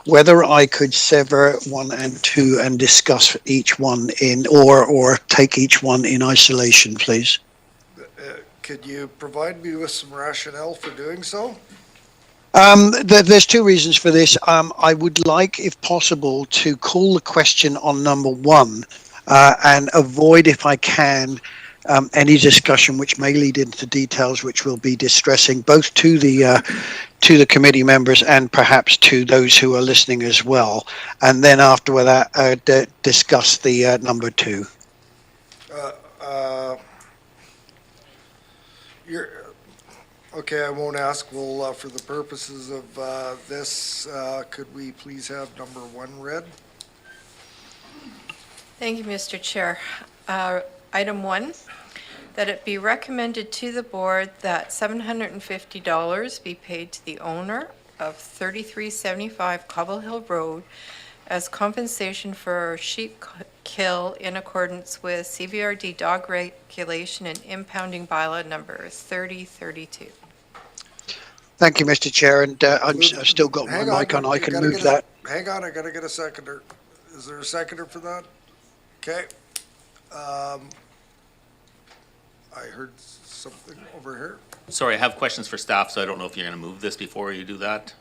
Whether I could sever 1 and 2 and discuss each one or take each one in isolation, please. Could you provide me with some rationale for doing so? There's 2 reasons for this. I would like, if possible, to call the question on number 1 and avoid, if I can, any discussion which may lead into details which will be distressing both to the committee members and perhaps to those who are listening as well. And then after that, discuss the number 2. Okay, I won't ask. Well, for the purposes of this, could we please have number 1 read? Thank you, Mr. Chair. Item 1, that it be recommended to the board that $750 be paid to the owner of 3375 Cobble Hill Road as compensation for sheep kill in accordance with CVRD dog regulation and impounding bylaw number 3032. Thank you, Mr. Chair, and I've still got my mic on. I can move that. Hang on, I gotta get a seconder. Is there a seconder for that? Okay. I heard something over here. Sorry, I have questions for staff, so I don't know if you're going to move this before you do that.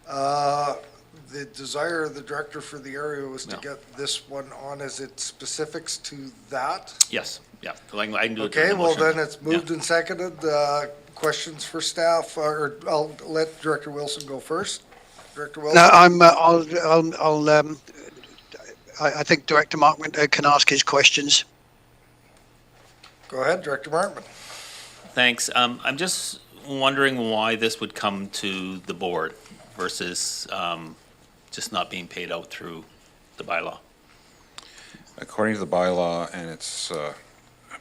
The desire of the director for the area was to No. get this one on as it specifics to that. Yes, yeah. So I can do it. Okay, in the well motion. then it's moved and seconded. Questions for staff, or I'll let Director Wilson go first. Director Wilson? No, I think Director Markman can ask his questions. Go ahead, Director Markman. Thanks. I'm just wondering why this would come to the board versus just not being paid out through the bylaw. According to the bylaw, and it's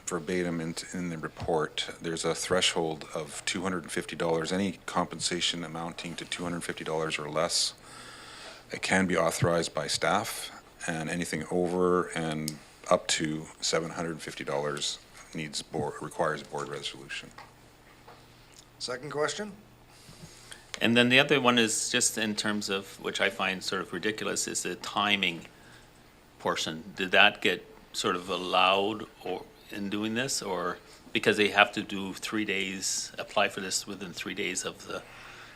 verbatim in the report, there's a threshold of $250. Any compensation amounting to $250 or less, it can be authorized by staff, and anything over and up to $750 requires board resolution. Second question? And then the other one is just in terms of, which I find sort of ridiculous, is the timing portion. Did that get sort of allowed or in doing this, or because they have to do 3 days, apply for this within 3 days of the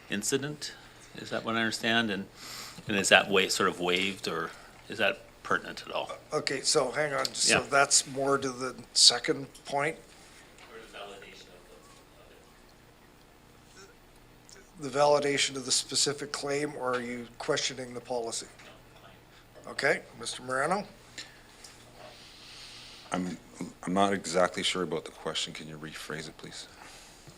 incident? Is that what I understand? And is that sort of waived, or is that pertinent at all? Okay, so hang on. So Yeah. that's more to the second point? The validation of the specific claim, or are you questioning the policy? Okay, Mr. Moreno? I'm not exactly sure about the question. Can you rephrase it, please?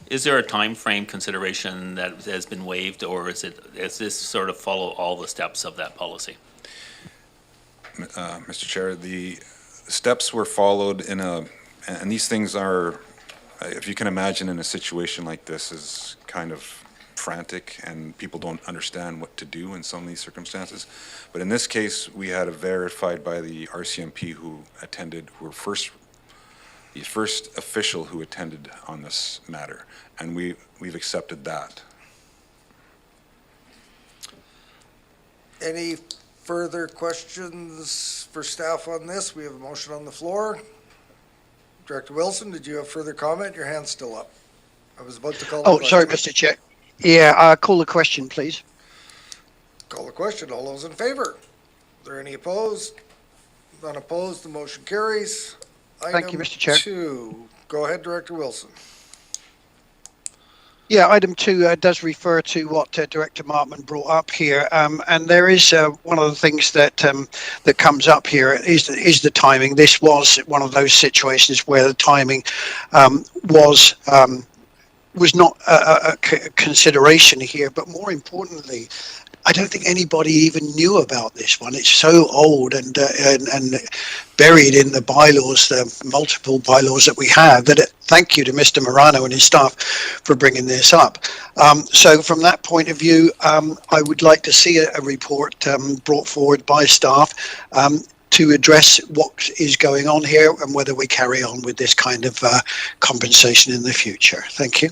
Is there a time frame consideration that has been waived, or is this sort of follow all the steps of that policy? Mr. Chair, the steps were followed and these things are, if you can imagine in a situation like this, is kind of frantic and people don't understand what to do in some of these circumstances. But in this case, we had it verified by the RCMP who attended, the first official who attended on this matter, and we've accepted that. Any further questions for staff on this? We have a motion on the floor. Director Wilson, did you have further comment? Your hand's still up. I was about to call the Oh, sorry, question. Mr. Chair. Yeah, call the question, please. Call the question. All those in favor? Are there any opposed? None opposed. The motion carries. Thank you, Mr. Chair. Item 2. Go ahead, Director Wilson. Yeah, item 2 does refer to what Director Martman brought up here, and there is one of the things that that comes up here is the timing. This was one of those situations where the timing was not a consideration here, but more importantly, I don't think anybody even knew about this one. It's so old and buried in the bylaws, the multiple bylaws that we have, thank you to Mr. Morano and his staff for bringing this up. So from that point of view, I would like to see a report brought forward by staff to address what is going on here and whether we carry on with this kind of compensation in the future. Thank you.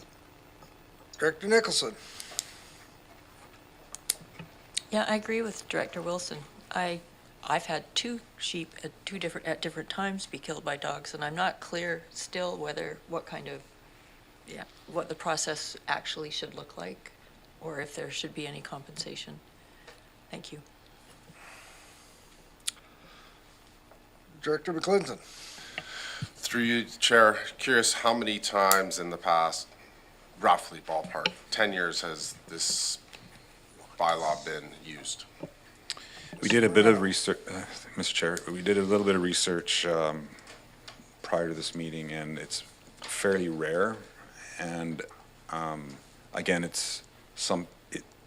Director Nicholson. Yeah, I agree with Director Wilson. I've had 2 sheep at different times be killed by dogs, and I'm not clear still what the process actually should look like, or if there should be any compensation. Thank you. Director McClinton. Through you, Chair, curious how many times in the past, roughly ballpark, 10 years has this bylaw been used? We did a bit of research, Mr. Chair, we did a little bit of research prior to this meeting, and it's fairly rare. And again,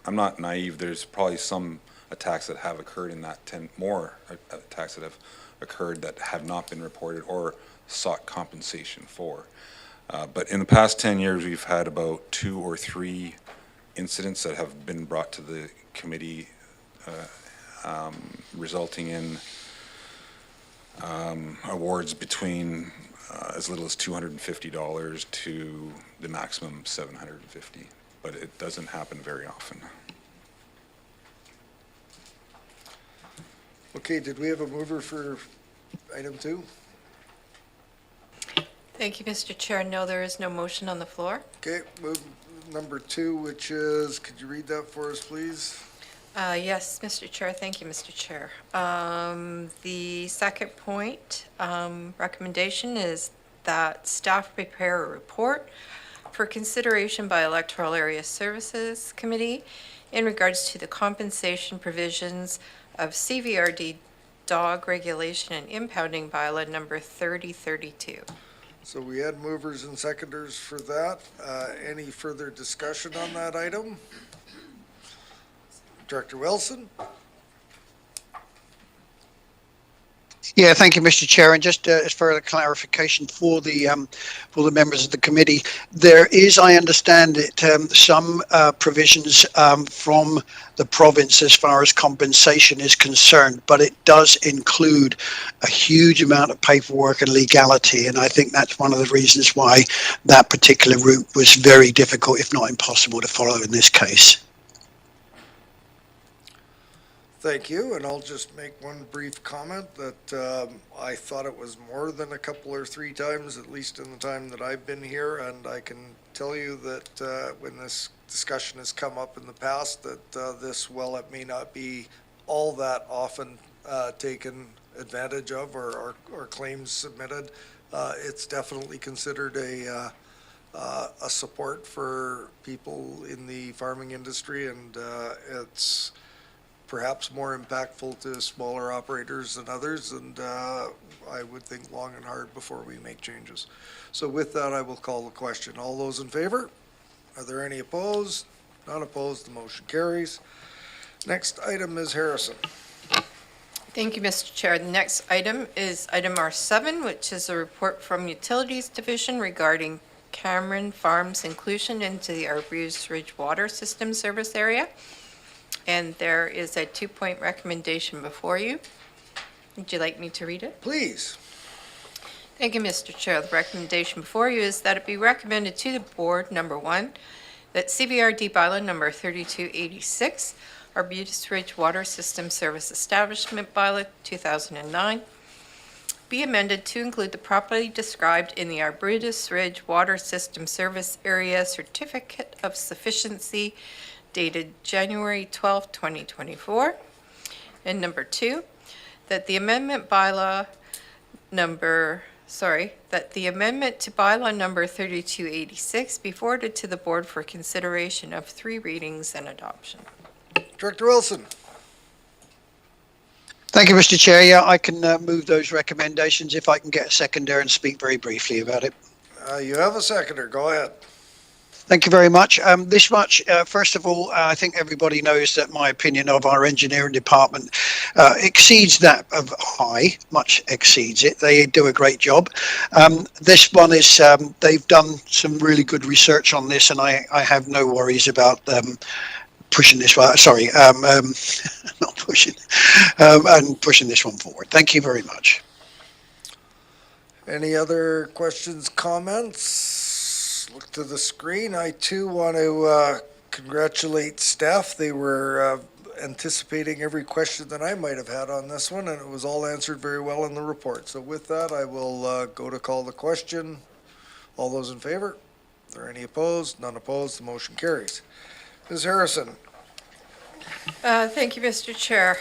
I'm not naive, there's probably some attacks that have occurred in that more attacks that have occurred that have not been reported or sought compensation for. But in the past 10 years, we've had about 2 or 3 incidents that have been brought to the committee, resulting in awards between as little as $250 to the maximum $750, but it doesn't happen very often. Okay, did we have a mover for item 2? Thank you, Mr. Chair. No, there is no motion on the floor. Okay, move number 2, which is, could you read that for us, please? Yes, Mr. Chair. Thank you, Mr. Chair. The second point, recommendation is that staff prepare a report for consideration by Electoral Area Services Committee in regards to the compensation provisions of CVRD dog regulation and impounding bylaw number 3032. So we had movers and seconders for that. Any further discussion on that item? Director Wilson? Yeah, thank you, Mr. Chair. And just as further clarification for the members of the committee, there is, I understand it, some provisions from the province as far as compensation is concerned, but it does include a huge amount of paperwork and legality, and I think that's one of the reasons why that particular route was very difficult, if not impossible, to follow in this case. Thank you, and I'll just make one brief comment that I thought it was more than a couple or 3 times, at least in the time that I've been here, and I can tell you that when this discussion has come up in the past, that this, while it may not be all that often taken advantage of or claims submitted, it's definitely considered a support for people in the farming industry, and it's perhaps more impactful to smaller operators than others, and I would think long and hard before we make changes. So with that, I will call the question. All those in favor? Are there any opposed? Not opposed, the motion carries. Next item is Harrison. Thank you, Mr. Chair. The next item is item R7, which is a report from Utilities Division regarding Cameron Farms inclusion into the Arbutus Ridge Water System Service Area. And there is a 2-point recommendation before you. Would you like me to read it? Please. Thank you, Mr. Chair. The recommendation before you is that it be recommended to the board, number one, that CBRD bylaw number 3286, Arbutus Ridge Water System Service Establishment bylaw 2009, be amended to include the properly described in the Arbutus Ridge Water System Service Area Certificate of Sufficiency dated January 12, 2024. And number two, that the amendment to bylaw number 3286 be forwarded to the board for consideration of 3 readings and adoption. Director Wilson. Thank you, Mr. Chair. Yeah, I can move those recommendations if I can get a seconder and speak very briefly about it. You have a seconder. Go ahead. Thank you very much. This much, first of all, I think everybody knows that my opinion of our engineering department exceeds that of High, much exceeds it. They do a great job. This one is, they've done some really good research on this, and I have no worries about pushing this one, sorry, not pushing, and pushing this one forward. Thank you very much. Any other questions, comments? Look to the screen. I too want to congratulate staff. They were anticipating every question that I might have had on this one, and it was all answered very well in the report. So with that, I will go to call the question. All those in favor? Are there any opposed? None opposed. The motion carries. Ms. Harrison. Thank you, Mr. Chair.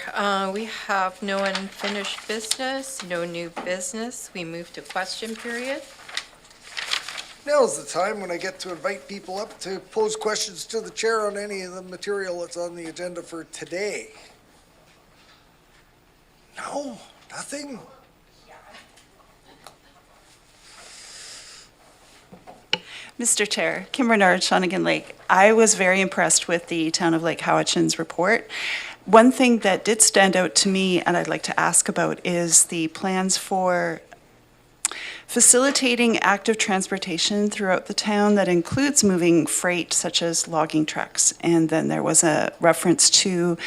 We have no unfinished business, no new business. We move to question period. Now's the time when I get to invite people up to pose questions to the chair on any of the material that's on the agenda for today. No, nothing? Mr. Chair, Kim Bernard, Shawnigan Lake. I was very impressed with the Town of Lake Howatchin's report. One thing that did stand out to me and I'd like to ask about is the plans for facilitating active transportation throughout the town that includes moving freight such as logging trucks. And then there was a reference to,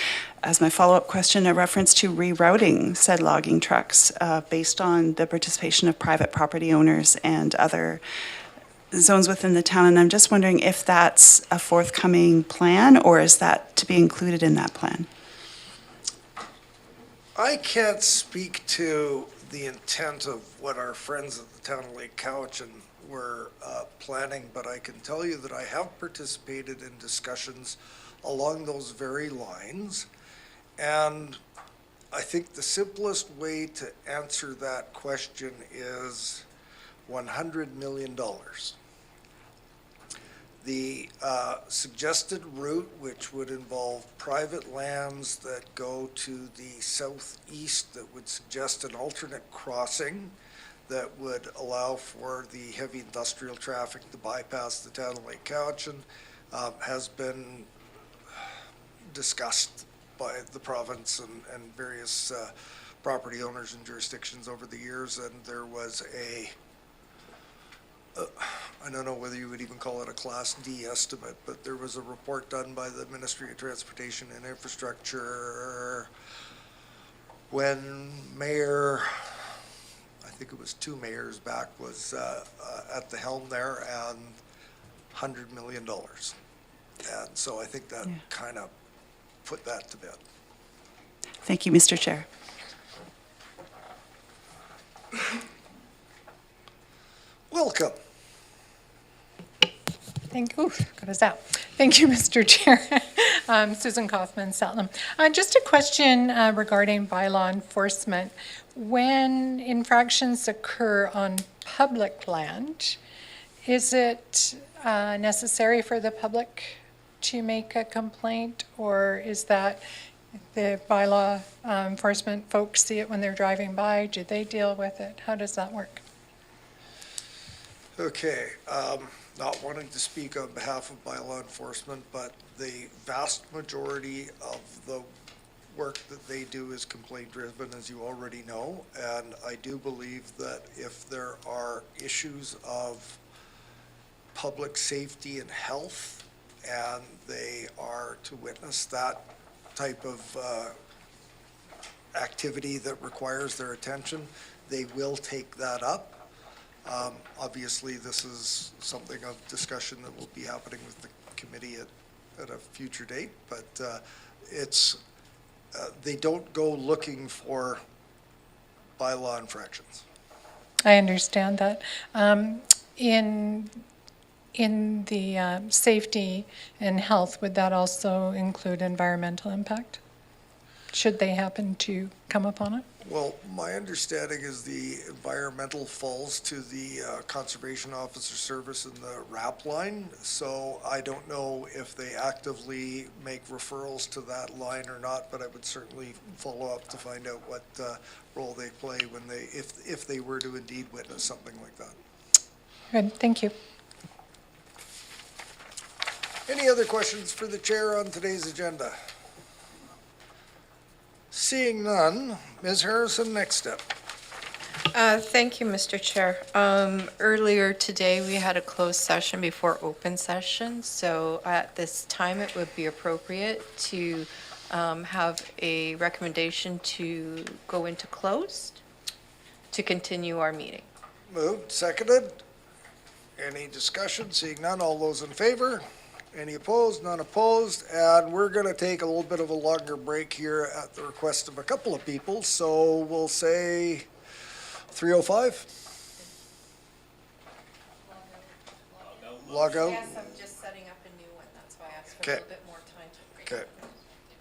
as my follow-up question, a reference to rerouting said logging trucks based on the participation of private property owners and other zones within the town. And I'm just wondering if that's a forthcoming plan or is that to be included in that plan? I can't speak to the intent of what our friends at the Town of Lake Cowichan were planning, but I can tell you that I have participated in discussions along those very lines. And I think the simplest way to answer that question is $100 million. The suggested route, which would involve private lands that go to the southeast, that would suggest an alternate crossing that would allow for the heavy industrial traffic to bypass the Town of Lake Cowichan, has been discussed by the province and various property owners and jurisdictions over the years, and there was a I don't know whether you would even call it a Class D estimate, but there was a report done by the Ministry of Transportation and Infrastructure when Mayor, I think it was 2 mayors back, was at the helm there, and $100 million. And so I think that kind of put that to bed. Thank you, Mr. Chair. Welcome. Thank you. Got us out. Thank you, Mr. Chair. Susan Kaufman, Saltnam. Just a question regarding bylaw enforcement. When infractions occur on public land, is it necessary for the public to make a complaint, or is that the bylaw enforcement folks see it when they're driving by? Do they deal with it? How does that work? Okay, not wanting to speak on behalf of bylaw enforcement, but the vast majority of the work that they do is complaint driven, as you already know. And I do believe that if there are issues of public safety and health, and they are to witness that type of activity that requires their attention, they will take that up. Obviously, this is something of discussion that will be happening with the committee at a future date, but they don't go looking for bylaw infractions. I understand that. In the safety and health, would that also include environmental impact? Should they happen to come upon it? Well, my understanding is the environmental falls to the Conservation Officer Service in the RAP line, so I don't know if they actively make referrals to that line or not, but I would certainly follow up to find out what role they play when if they were to indeed witness something like that. Good, thank you. Any other questions for the chair on today's agenda? Seeing none, Ms. Harrison, next step. Thank you, Mr. Chair. Earlier today, we had a closed session before open session, so at this time, it would be appropriate to have a recommendation to go into closed to continue our meeting. Moved, seconded. Any discussion? Seeing none, all those in favor? Any opposed? None opposed. And we're going to take a little bit of a longer break here at the request of a couple of people, so we'll say 3:05. Log out. Yes, I'm just setting up a new one, that's why I asked for a Okay. little bit more time. Okay.